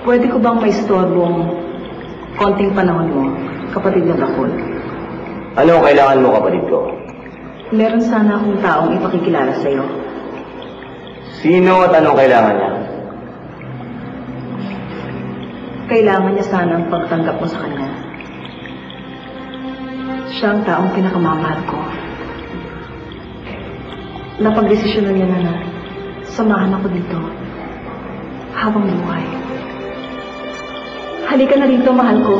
Pwede ko bang maistorbong konting panahon mo, kapatid na Bakul? Ano ang kailangan mo, kapatid ko? Meron sana akong taong ipakikilala sa'yo. Sino at anong kailangan niya? Kailangan niya sana ang pagtanggap mo sa kanya. Siya ang taong pinakamamahal ko. Napagdesisyonan niya na samahan ako dito habang buhay. Halika na rito, mahal ko.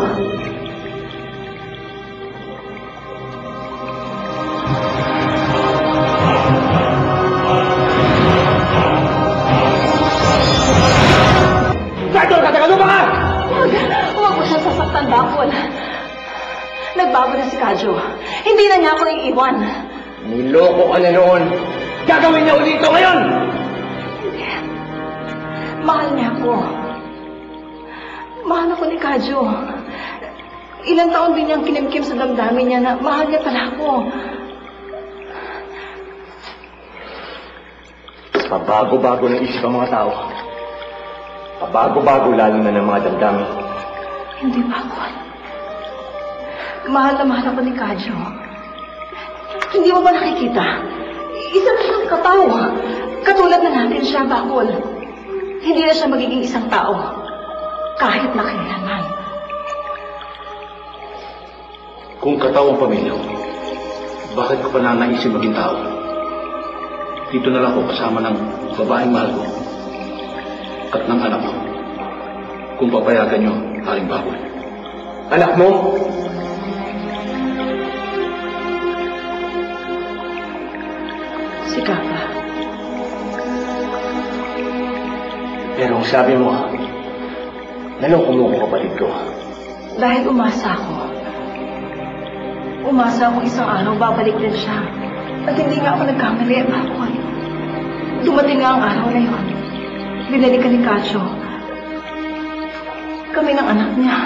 Huwag mo siyang sasaktan, Bakul. Nagbago na si Kadyo. Hindi na niya ako iiwan. Niloko ka na noon. Gagawin niya ulit ito ngayon! Hindi. Mahal niya ako. Mahal ako ni Kadyo. Ilang taon din niyang kinimkim sa damdamin niya na mahal niya pala ako. Pabago-bago ng isip ang mga tao. Pabago-bago lalo na ng mga damdamin. Hindi, Bakul. Mahal na mahal ako ni Kadyo. Hindi mo ba nakikita? Isa na siyang katao. Katulad na natin siya, Bakul. Hindi na siya magiging isang tao. Kahit na kailanman. Kung katao ang pamilya ko, bakit ko pa nanaisip maging tao? Dito na lang ako kasama ng babaeng mahal ko at ng anak ko. Kung papayagan niyo, Haring Bakul. Anak mo? Si Kapa. Pero ang sabi mo, naloko mo ko, kapatid ko. Dahil umasa ako. Umasa akong isang araw, babalik din siya. At hindi nga ako nagkamali, Bakul. Dumating nga ang araw na yun. Binalikan ni Kadyo. Kami ng anak niya.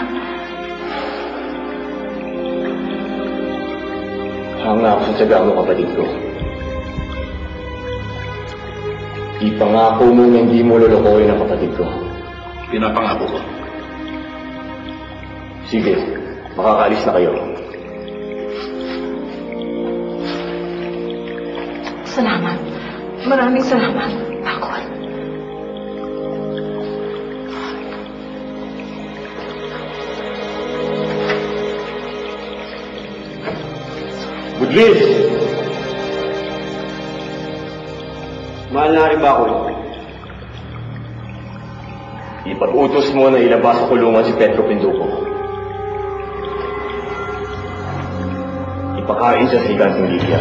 Hanga ako sa tiyaga mo, kapatid ko. Ipangako mo na hindi mo lulukoyin ang kapatid ko. Pinapangako ko. Sige, makakaalis na kayo. Salamat. Maraming salamat, Bakul. Budlis! Mahal na rin ba ako? Ipag-utos mo na ilabas sa kulungan si Pedro Pinduco. Ipakain siya sa higanting Lydia.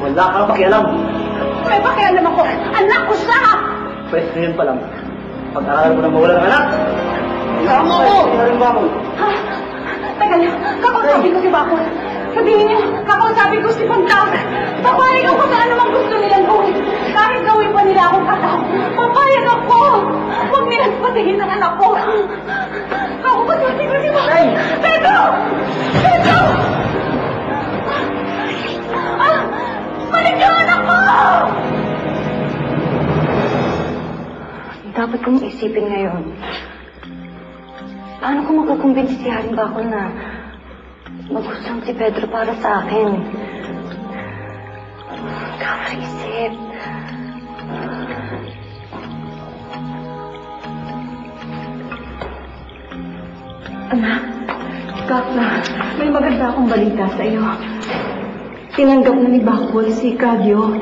Wala kang pakialam. May pakialam ako. Anak ko siya! Pwede na yun pa lang. Pag-aaral mo na mawala ng anak. Tama ko! Haring Bakul. Ha? Teka lang, kakausapin ko si Bakul. Sabihin niyo, kakausapin ko si Pagtao. Papayag ako sa anumang gusto nilang gawin. Kahit gawin pa nila akong katao. Papayag ako! Huwag nilang patigin ang anak ko. Kakausapin ko si Bakul. Pedro! Pedro! Ah! Balik yung anak ko! Dapat kong isipin ngayon. Paano ko makukumbinsi si Haring Bakul na magustuhan si Pedro para sa akin? Kakaisip. Anak, Kapa, may maganda akong balita sa iyo. Tinanggap na ni Bakul si Kadyo.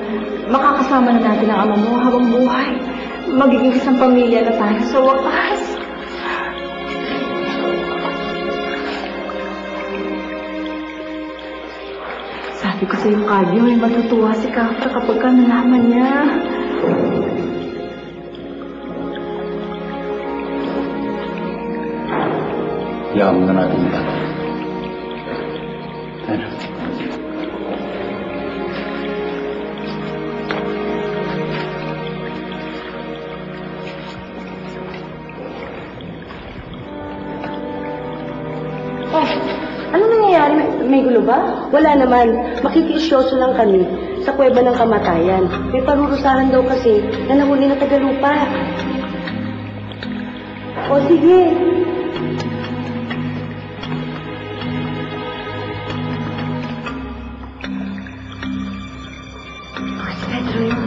Makakasama na natin ang ama mo habang buhay. Magiging isang pamilya na tayo sa wakas. Sabi ko sa'yo, Kagyo, ay matutuwa si Kafra kapag ka nalaman niya. Hayaan mo na natin yung bata. Ano? Oh, ano nangyayari? May gulo ba? Wala naman. Makikiisyoso lang kami sa kuweba ng kamatayan. May parurusahan daw kasi na nahuli na tagalupa. O sige. Si Pedro yun.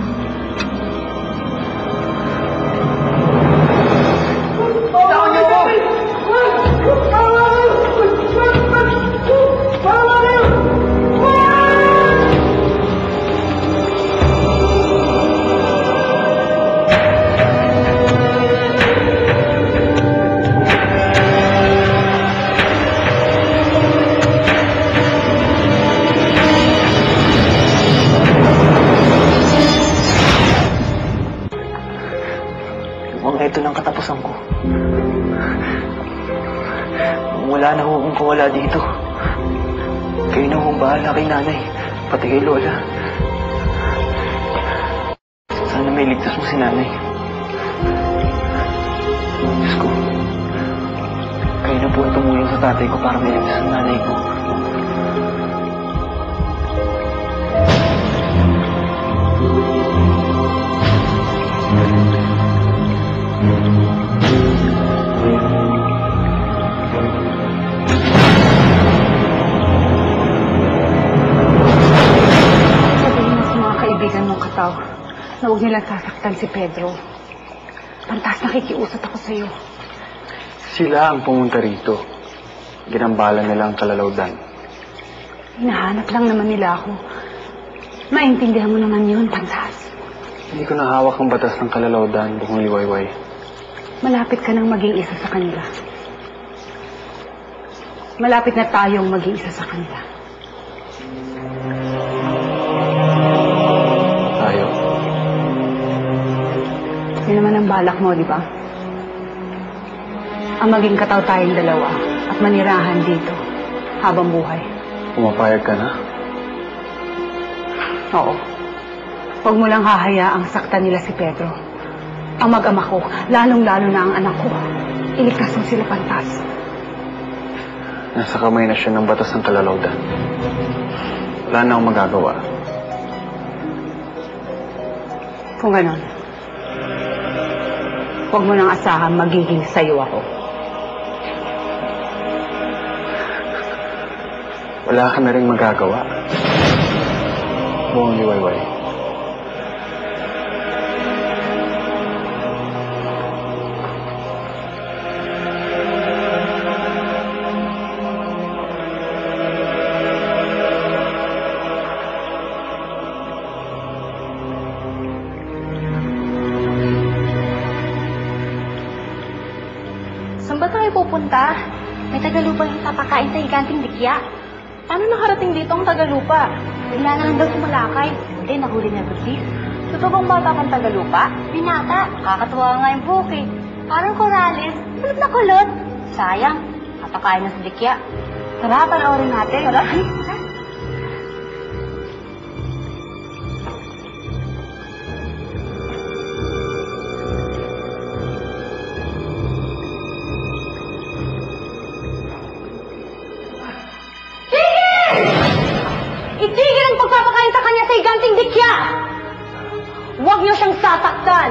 Mukhang ito lang katapusan ko. Wala na akong kawala dito. Kayo na akong bahala kay nanay, pati kay lola. Sana may ligtas mo si nanay. Diyos ko, kayo na po ang tumulong sa tatay ko para may ligtas ang nanay ko. Na huwag nilang sasaktan si Pedro. Pantas nakikiusap ako sa'yo. Sila ang pumunta rito. Ginambala nila ang kalalawdan. Hinahanap lang naman nila ako. Maintindihan mo naman yun, Pantas. Hindi ko nahawak ang batas ng kalalawdan, bukong liwayway. Malapit ka nang maging isa sa kanila. Malapit na tayong maging isa sa kanila. Tayo? Yun naman ang balak mo, di ba? Ang maging kataw tayong dalawa at manirahan dito habang buhay. Pumapayag ka na? Oo. Huwag mo lang hahayaang saktan nila si Pedro. Ang mag-ama ko, lalong-lalo na ang anak ko. Iligtas mo sila, Pantas. Nasa kamay na siya ng batas ng kalalawdan. Wala na akong magagawa. Kung ganon, huwag mo nang asahan magiging sayo ako. Wala ka na rin magagawa. Buong liwayway. Saan ba tayo pupunta? May tagalupa yung papakain sa higanting dikya. Paano nakarating dito ang tagalupa? Bigla na lang daw sumalakay. Hindi, nahuli na butis. Totoo bang bata kang tagalupa? Binata. Kakatuwa nga yung buhok eh. Parang Corales. Kulot na kulot. Sayang. Papakain na sa dikya. Tara, panoorin natin. Tara. Itigil ang pagpapakain sa kanya sa higanting dikya! Huwag niyo siyang sasaktan!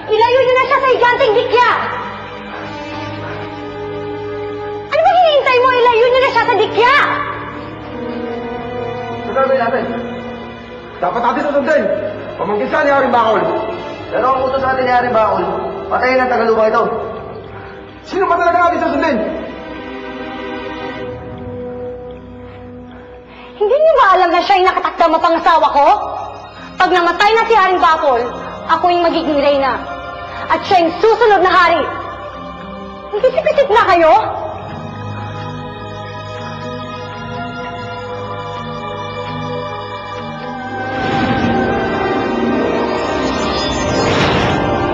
Ilayo niyo na siya sa higanting dikya! Ano ba hinihintay mo? Ilayo niyo na siya sa dikya! Sasabi natin, dapat natin susundin. Pamangkin siya ni Haring Bakol. Pero ang utos natin ni Haring Bakol, patayin ang tagalupa ito. Sino ba talaga natin susundin? Hindi niyo ba alam na siya yung nakatakda mapangasawa ko? Pag namatay na si Haring Bakol, ako yung magiging reyna. At siya yung susunod na hari. Nag-isip-isip na kayo?